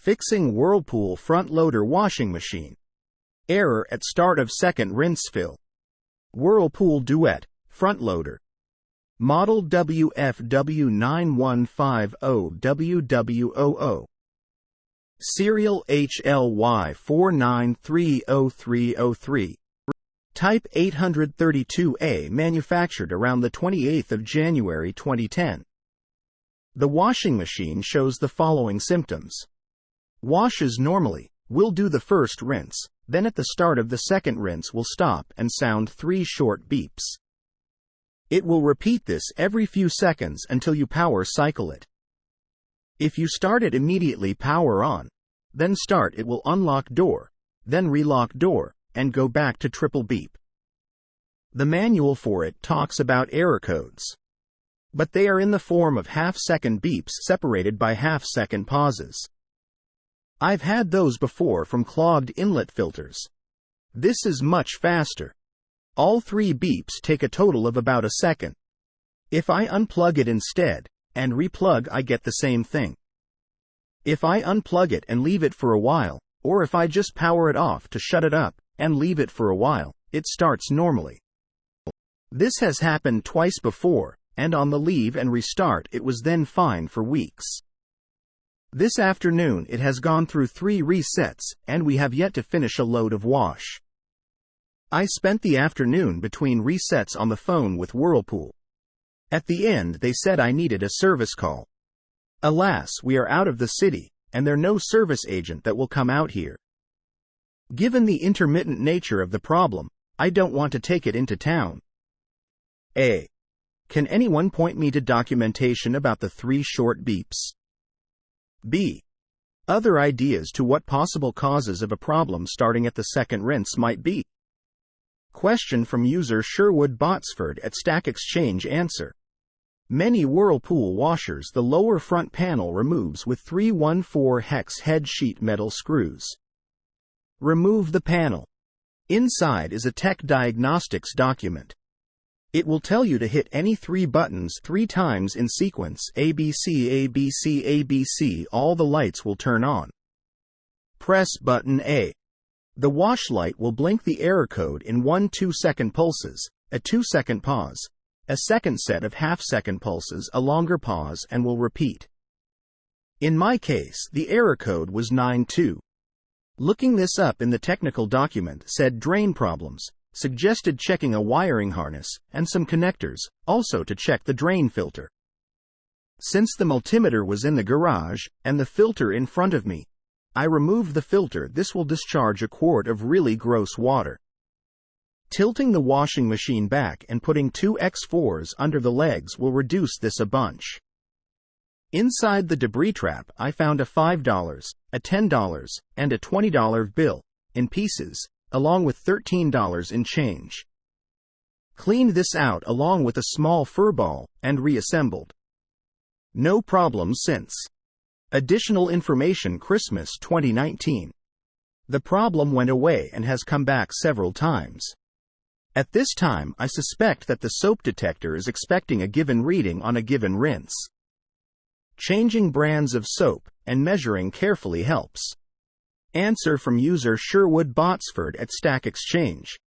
Fixing Whirlpool front loader washing machine. Error at start of second rinse fill. Whirlpool Duet, front loader. Model WFW9150WW00. Serial HLY4930303. Type 832A, manufactured around the 28th of January 2010. The washing machine shows the following symptoms. Washes normally, will do the first rinse, then at the start of the second rinse will stop and sound 3 short beeps. It will repeat this every few seconds until you power cycle it. If you start it immediately, power on, then start, it will unlock door, then relock door, and go back to triple beep. The manual for it talks about error codes, but they are in the form of half-second beeps separated by half-second pauses. I've had those before from clogged inlet filters. This is much faster. All 3 beeps take a total of about a second. If I unplug it instead, and replug, I get the same thing. If I unplug it and leave it for a while, or if I just power it off to shut it up, and leave it for a while, it starts normally. This has happened twice before, and on the leave and restart it was then fine for weeks. This afternoon it has gone through 3 resets, and we have yet to finish a load of wash. I spent the afternoon between resets on the phone with Whirlpool. At the end they said I needed a service call. Alas, we are out of the city, and there's no service agent that will come out here. Given the intermittent nature of the problem, I don't want to take it into town. A. Can anyone point me to documentation about the 3 short beeps? B. Other ideas to what possible causes of a problem starting at the second rinse might be? Question from user Sherwood Botsford at Stack Exchange. Answer. Many Whirlpool washers, the lower front panel removes with 314 hex head sheet metal screws. Remove the panel. Inside is a tech diagnostics document. It will tell you to hit any 3 buttons 3 times in sequence, ABC, ABC, ABC, all the lights will turn on. Press button A. The wash light will blink the error code in 1 2-second pulses, a 2-second pause, a second set of half-second pulses, a longer pause, and will repeat. In my case, the error code was 92. Looking this up in the technical document said drain problems, suggested checking a wiring harness, and some connectors, also to check the drain filter. Since the multimeter was in the garage, and the filter in front of me, I removed the filter. This will discharge a quart of really gross water. Tilting the washing machine back and putting 2 X4s under the legs will reduce this a bunch. Inside the debris trap I found a $5, a $10, and a $20 bill, in pieces, along with $13 in change. Cleaned this out along with a small fur ball, and reassembled. No problems since. Additional information Christmas 2019. The problem went away and has come back several times. At this time I suspect that the soap detector is expecting a given reading on a given rinse. Changing brands of soap and measuring carefully helps. Answer from user Sherwood Botsford at Stack Exchange.